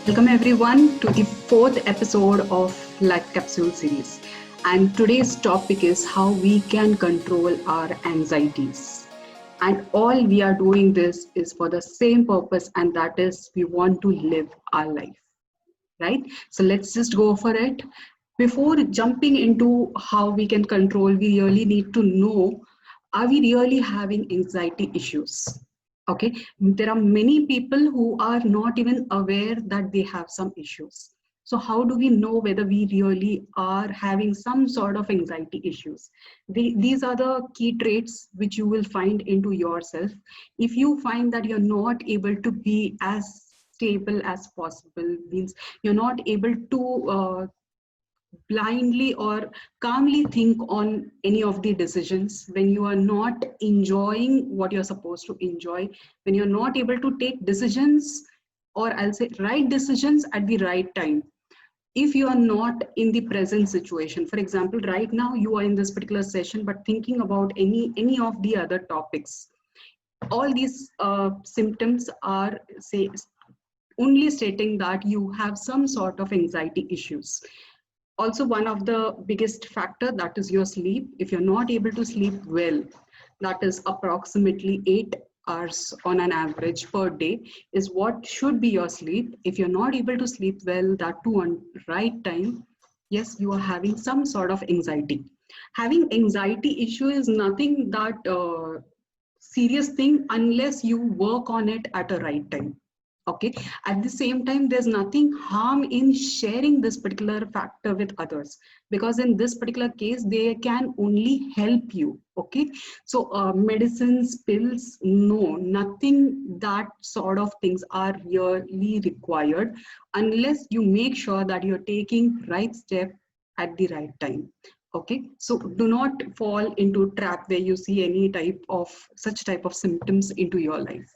Welcome everyone to the fourth episode of Life Capsule series. And today's topic is how we can control our anxieties. And all we are doing this is for the same purpose, and that is we want to live our life, right? So let's just go for it. Before jumping into how we can control, we really need to know, are we really having anxiety issues? Okay, there are many people who are not even aware that they have some issues. So how do we know whether we really are having some sort of anxiety issues? These are the key traits which you will find into yourself. If you find that you're not able to be as stable as possible, means you're not able to blindly or calmly think on any of the decisions, when you are not enjoying what you're supposed to enjoy, when you're not able to take decisions, or I'll say right decisions at the right time, if you are not in the present situation. For example, right now you are in this particular session but thinking about any of the other topics, all these symptoms are say only stating that you have some sort of anxiety issues. Also, one of the biggest factor, that is your sleep. If you're not able to sleep well, that is approximately 8 hours on an average per day is what should be your sleep. If you're not able to sleep well, that too on right time, yes, you are having some sort of anxiety. Having anxiety issue is nothing that serious thing unless you work on it at a right time. Okay, at the same time, there's nothing harm in sharing this particular factor with others, because in this particular case they can only help you. Okay, so medicines, pills, no, nothing that sort of things are really required unless you make sure that you're taking right step at the right time. Okay, so do not fall into trap where you see any type of such type of symptoms into your life.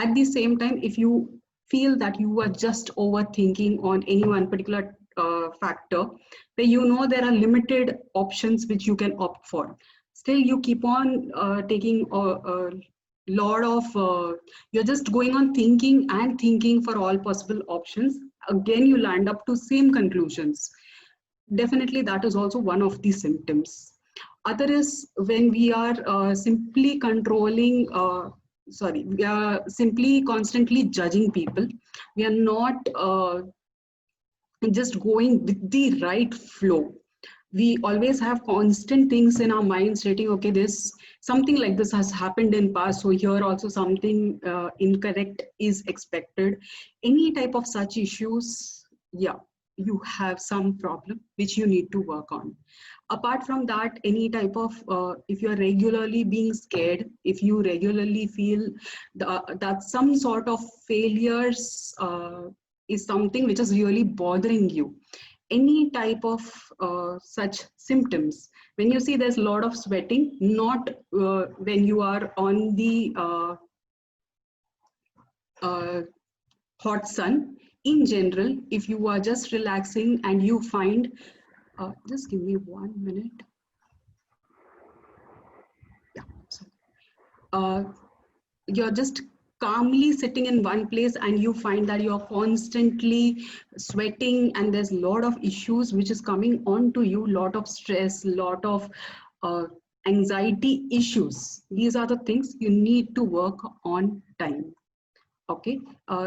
At the same time, if you feel that you are just overthinking on any one particular factor, where you know there are limited options which you can opt for, still you keep on taking a lot of you're just going on thinking and thinking for all possible options, again you land up to same conclusions. Definitely that is also one of the symptoms. Other is when we are simply controlling sorry, we are simply constantly judging people. We are not just going with the right flow. We always have constant things in our mind stating, okay, this something like this has happened in past, so here also something incorrect is expected. Any type of such issues, yeah, you have some problem which you need to work on. Apart from that, any type of if you are regularly being scared, if you regularly feel that some sort of failures is something which is really bothering you, any type of such symptoms, when you see there's a lot of sweating, not when you are on the uh, hot sun, in general, if you are just relaxing and you find just give me 1 minute. Yeah, sorry. uh, you're just calmly sitting in one place and you find that you're constantly sweating and there's a lot of issues which is coming on to you, lot of stress, lot of uh, anxiety issues, these are the things you need to work on time. Okay,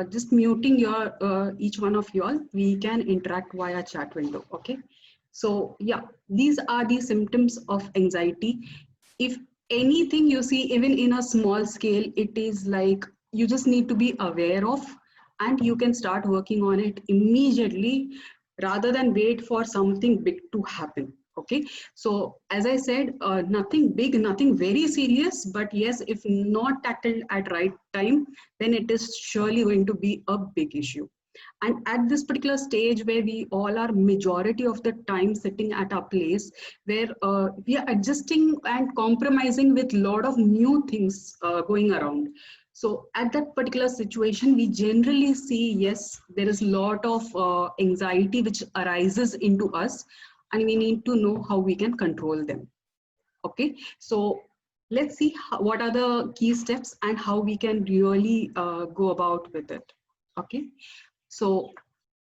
just muting your each one of you all, we can interact via chat window. Okay, so yeah, these are the symptoms of anxiety. If anything you see even in a small scale, it is like you just need to be aware of, and you can start working on it immediately rather than wait for something big to happen. Okay, so as I said, nothing big, nothing very serious, but yes, if not tackled at right time, then it is surely going to be a big issue. And at this particular stage where we all are majority of the time sitting at our place, where we are adjusting and compromising with a lot of new things going around. So at that particular situation, we generally see, yes, there is a lot of anxiety which arises into us, and we need to know how we can control them. Okay, so let's see what are the key steps and how we can really go about with it. Okay, so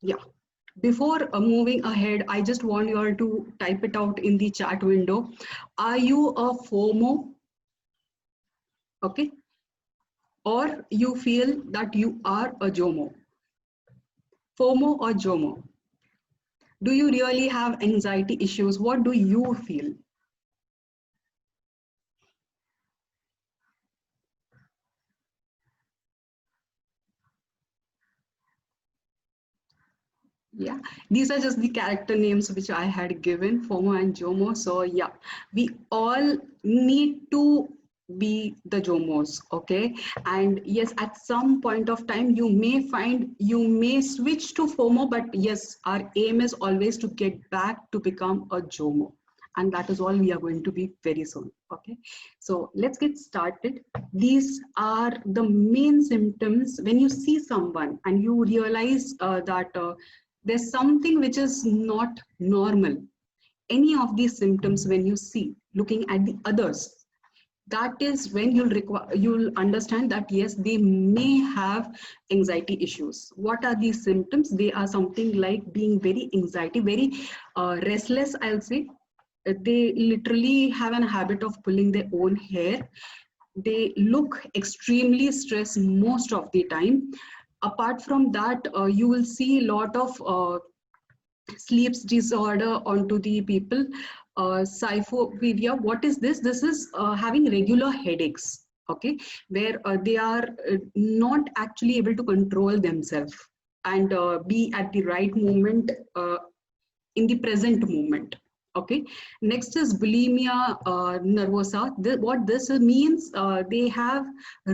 Yeah. Before moving ahead, I just want you all to type it out in the chat window. Are you a FOMO? Okay. Or you feel that you are a JOMO? FOMO or JOMO? Do you really have anxiety issues? What do you feel? Yeah, these are just the character names which I had given, FOMO and JOMO. So yeah, we all need to be the JOMOs, okay? And yes, at some point of time, you may switch to FOMO, but yes, our aim is always to get back to become a JOMO. And that is all we are going to be very soon, okay? So let's get started. These are the main symptoms when you see someone and you realize that there's something which is not normal. Any of these symptoms, when you see looking at the others, that is when you'll understand that yes, they may have anxiety issues. What are these symptoms? They are something like being very anxiety, very restless, I'll say. They literally have an habit of pulling their own hair. They look extremely stressed most of the time. Apart from that, you will see a lot of sleeps disorder onto the people. Syphophobia, what is this? This is having regular headaches, okay, where they are not actually able to control themselves and be at the right moment in the present moment. Okay, next is bulimia nervosa. What this means, they have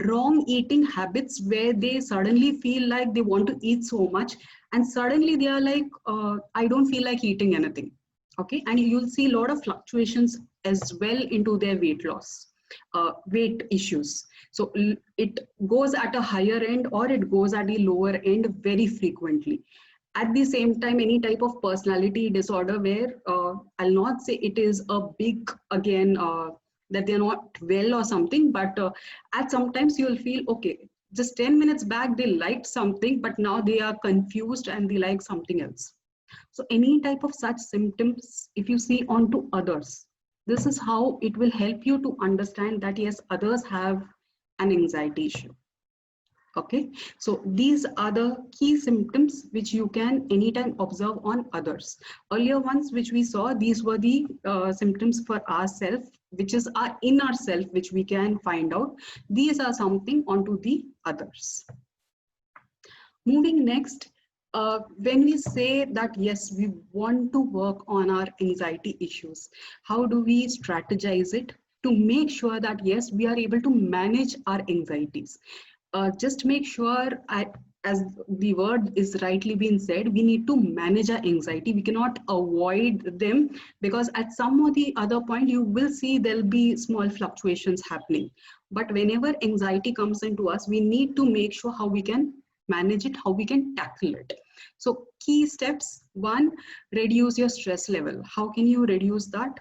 wrong eating habits where they suddenly feel like they want to eat so much and suddenly they are like, I don't feel like eating anything. Okay, and you'll see a lot of fluctuations as well into their weight loss, weight issues. So it goes at a higher end or it goes at the lower end very frequently. At the same time, any type of personality disorder where I'll not say it is a big, again, that they're not well or something, but at sometimes you'll feel okay, just 10 minutes back they liked something but now they are confused and they like something else. So any type of such symptoms, if you see onto others, this is how it will help you to understand that yes, others have an anxiety issue. Okay, so these are the key symptoms which you can anytime observe on others. Earlier ones which we saw, these were the symptoms for ourselves, which is our inner self, which we can find out. These are something onto the others. Moving next, when we say that yes, we want to work on our anxiety issues, how do we strategize it to make sure that yes, we are able to manage our anxieties? Just make sure, as the word is rightly being said, we need to manage our anxiety. We cannot avoid them because at some or the other point, you will see there'll be small fluctuations happening. But whenever anxiety comes into us, we need to make sure how we can manage it, how we can tackle it. So key steps: one, reduce your stress level. How can you reduce that?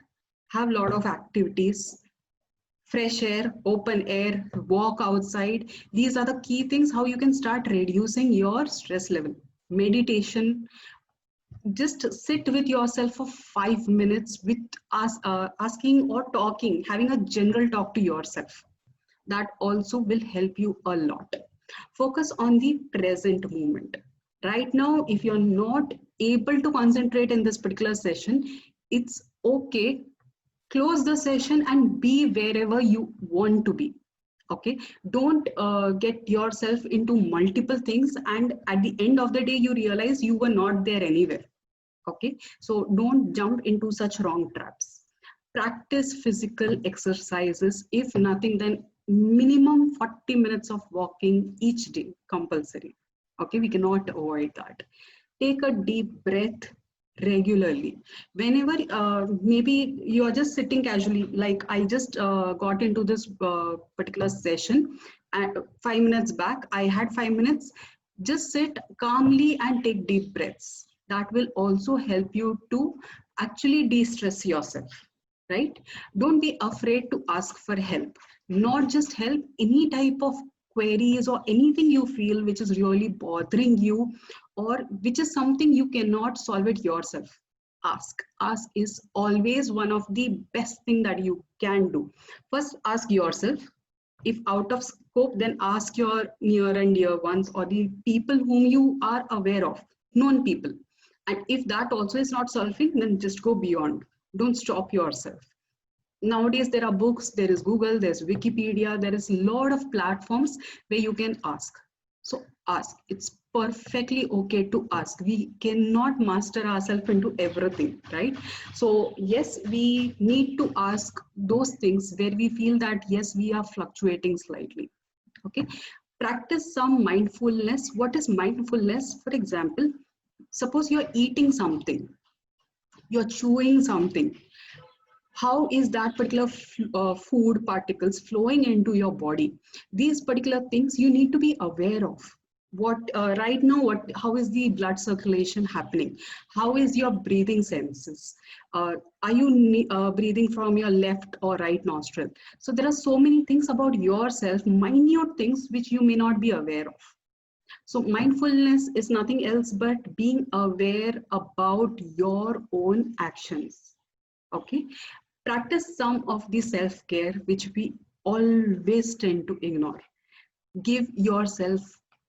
Have a lot of activities, fresh air, open air, walk outside. These are the key things how you can start reducing your stress level. Meditation, just sit with yourself for 5 minutes with us, asking or talking, having a general talk to yourself. That also will help you a lot. Focus on the present moment. Right now, if you're not able to concentrate in this particular session, it's okay. Close the session and be wherever you want to be. Okay, don't get yourself into multiple things and at the end of the day you realize you were not there anywhere. Okay, so don't jump into such wrong traps. Practice physical exercises, if nothing then minimum 40 minutes of walking each day, compulsory. Okay, we cannot avoid that. Take a deep breath regularly. Whenever maybe you are just sitting casually, like I just got into this particular session and 5 minutes back, I had 5 minutes. Just sit calmly and take deep breaths. That will also help you to actually de-stress yourself, right? Don't be afraid to ask for help. Not just help, any type of queries or anything you feel which is really bothering you, or which is something you cannot solve it yourself, ask is always one of the best thing that you can do. First ask yourself. If out of scope, then ask your near and dear ones or the people whom you are aware of, known people. And if that also is not solving, then just go beyond. Don't stop yourself. Nowadays there are books, there is Google, there's Wikipedia, there is a lot of platforms where you can ask. So ask. It's perfectly okay to ask. We cannot master ourselves into everything, right? So yes, we need to ask those things where we feel that yes, we are fluctuating slightly. Okay. Practice some mindfulness. What is mindfulness? For example, suppose you're eating something, you're chewing something. How is that particular food particles flowing into your body? These particular things you need to be aware of. What right now, what how is the blood circulation happening? How is your breathing senses? uh, are you breathing from your left or right nostril? So there are so many things about yourself, minute things which you may not be aware of. So mindfulness is nothing else but being aware about your own actions. Okay. Practice some of the self-care which we always tend to ignore. Give yourself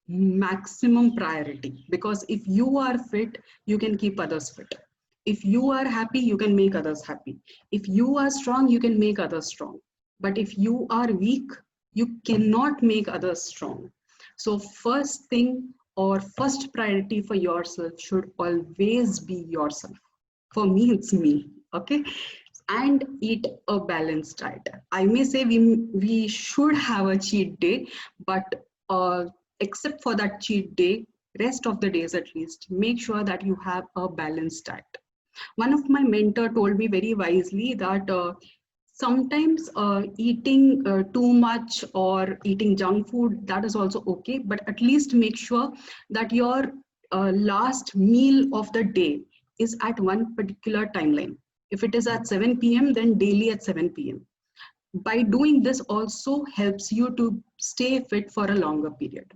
maximum priority, because if you are fit, you can keep others fit. If you are happy, you can make others happy. If you are strong, you can make others strong. But if you are weak, you cannot make others strong. So first thing, or first priority for yourself should always be yourself. For me, it's me. Okay. And eat a balanced diet. I may say we should have a cheat day, but except for that cheat day, rest of the days at least, make sure that you have a balanced diet. One of my mentor told me very wisely that sometimes eating too much or eating junk food, that is also okay, but at least make sure that your last meal of the day is at one particular timeline. If it is at 7 p.m., then daily at 7 p.m. By doing this also helps you to stay fit for a longer period.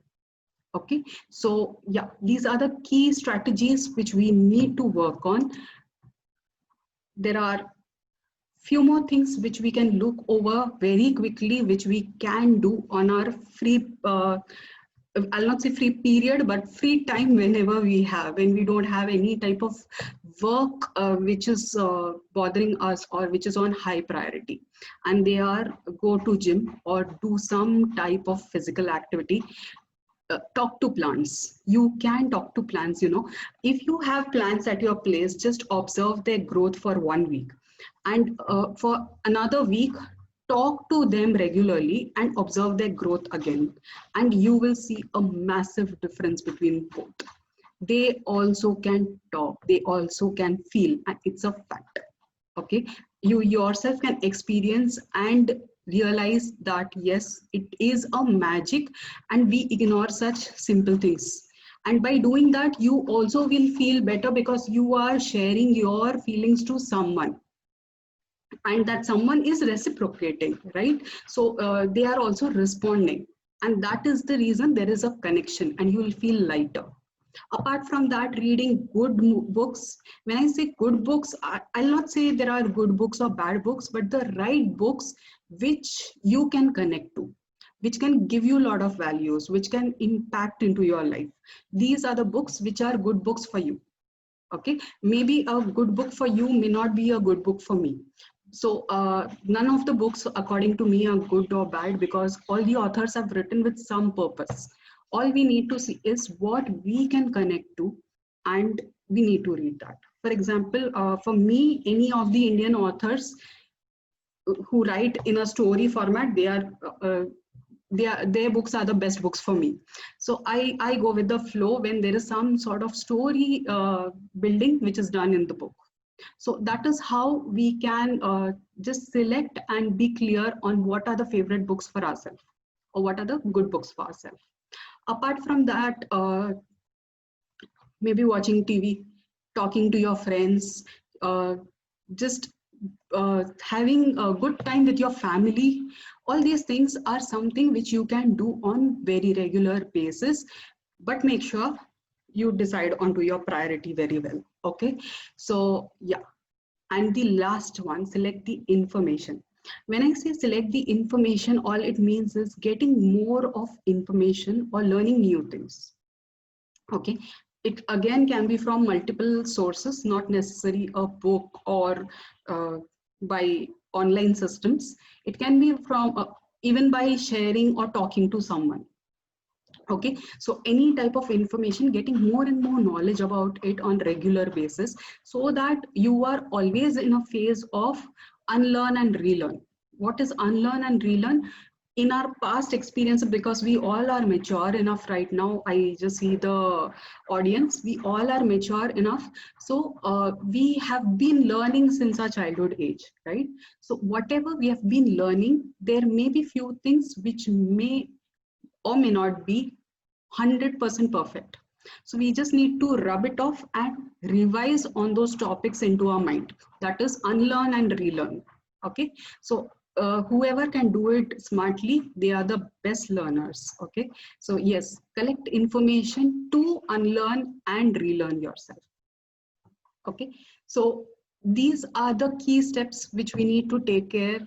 Okay, so yeah, these are the key strategies which we need to work on. There are few more things which we can look over very quickly, which we can do on our free I'll not say free period, but free time whenever we have, when we don't have any type of work which is bothering us or which is on high priority. And they are go to gym or do some type of physical activity. Talk to plants. You can talk to plants, you know. If you have plants at your place, just observe their growth for 1 week. And for another week, talk to them regularly and observe their growth again, and you will see a massive difference between both. They also can talk, they also can feel, and it's a fact. Okay, you yourself can experience and realize that yes, it is a magic, and we ignore such simple things. And by doing that, you also will feel better because you are sharing your feelings to someone, and that someone is reciprocating, right? So they are also responding, and that is the reason there is a connection, and you will feel lighter. Apart from that, reading good books. When I say good books, I'll not say there are good books or bad books, but the right books which you can connect to, which can give you a lot of values, which can impact into your life. These are the books which are good books for you. Okay, maybe a good book for you may not be a good book for me. So none of the books according to me are good or bad, because all the authors have written with some purpose. All we need to see is what we can connect to, and we need to read that. For example, for me, any of the Indian authors who write in a story format, their books are the best books for me. So I go with the flow when there is some sort of story building which is done in the book. So that is how we can just select and be clear on what are the favorite books for ourselves, or what are the good books for ourselves. Apart from that, maybe watching TV, talking to your friends, just having a good time with your family. All these things are something which you can do on very regular basis, but make sure you decide onto your priority very well. Okay, so yeah. And the last one, select the information. When I say select the information, all it means is getting more of information or learning new things. Okay, it again can be from multiple sources, not necessarily a book or uh, by online systems. It can be from even by sharing or talking to someone. Okay, so any type of information, getting more and more knowledge about it on regular basis, so that you are always in a phase of unlearn and relearn. What is unlearn and relearn? In our past experience, because we all are mature enough right now, I just see the audience, we all are mature enough. So we have been learning since our childhood age, right? So whatever we have been learning, there may be few things which may or may not be 100% perfect. So we just need to rub it off and revise on those topics into our mind. That is unlearn and relearn. Okay. So whoever can do it smartly, they are the best learners. Okay. So yes, collect information to unlearn and relearn yourself. Okay. So these are the key steps which we need to take care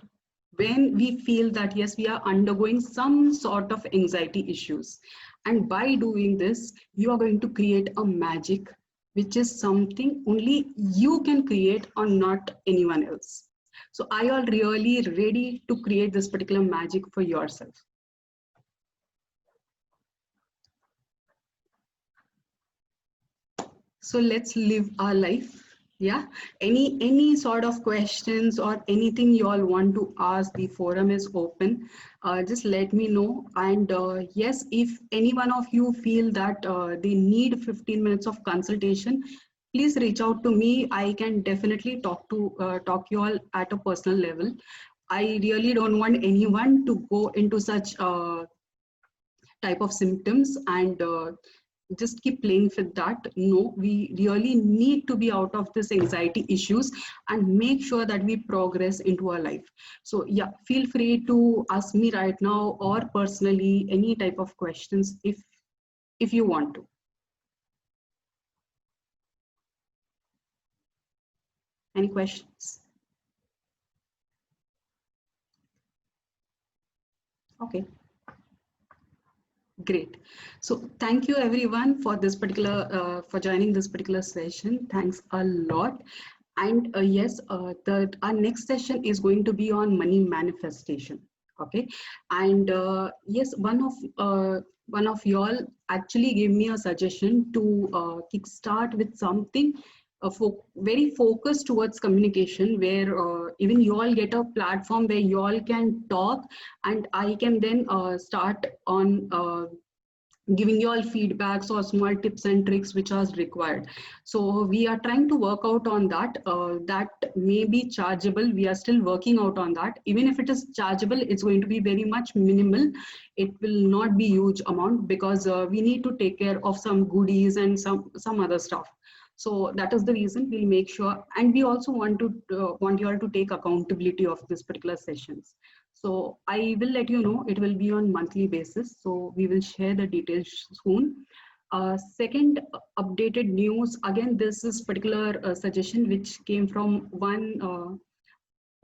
when we feel that yes, we are undergoing some sort of anxiety issues. And by doing this, you are going to create a magic, which is something only you can create or not anyone else. So are you all really ready to create this particular magic for yourself? So let's live our life. Yeah, any sort of questions or anything you all want to ask, the forum is open. Just let me know. And yes, if any one of you feel that they need 15 minutes of consultation, please reach out to me. I can definitely talk you all at a personal level. I really don't want anyone to go into such type of symptoms and just keep playing with that. No, we really need to be out of this anxiety issues and make sure that we progress into our life. So yeah, feel free to ask me right now or personally any type of questions if you want to. Any questions? Okay. Great. So thank you everyone for this particular for joining this particular session. Thanks a lot. And yes, our next session is going to be on money manifestation. Okay. And yes, one of y'all actually gave me a suggestion to kickstart with something very focused towards communication, where even you all get a platform where you all can talk, and I can then start on giving you all feedbacks or small tips and tricks which are required. So we are trying to work out on that. That may be chargeable. We are still working out on that. Even if it is chargeable, it's going to be very much minimal. It will not be huge amount, because we need to take care of some goodies and some other stuff. So that is the reason we'll make sure, and we also want you all to take accountability of this particular sessions. So I will let you know, it will be on monthly basis. So we will share the details soon. Second, updated news. Again, this is particular suggestion which came from one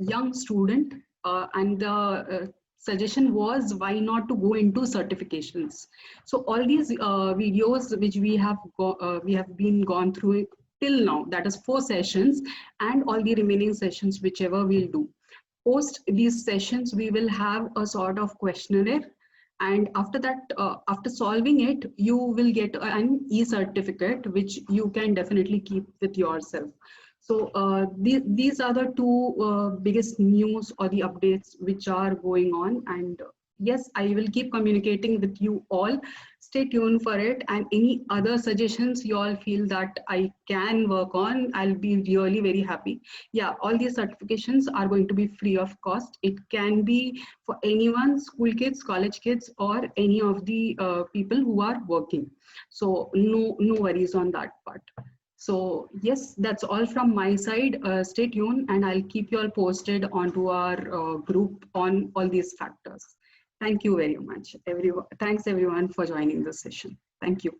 young student, and the suggestion was, why not to go into certifications. So all these videos which we have been gone through till now, that is 4 sessions, and all the remaining sessions whichever we'll do. Post these sessions, we will have a sort of questionnaire, and after that, after solving it, you will get an e-certificate which you can definitely keep with yourself. So these are the two biggest news or the updates which are going on. And yes, I will keep communicating with you all. Stay tuned for it. And any other suggestions you all feel that I can work on, I'll be really very happy. Yeah, all these certifications are going to be free of cost. It can be for anyone, school kids, college kids, or any of the people who are working. So no worries on that part. So yes, that's all from my side. Stay tuned, and I'll keep you all posted onto our group on all these factors. Thank you very much, everyone. Thanks everyone for joining this session. Thank you.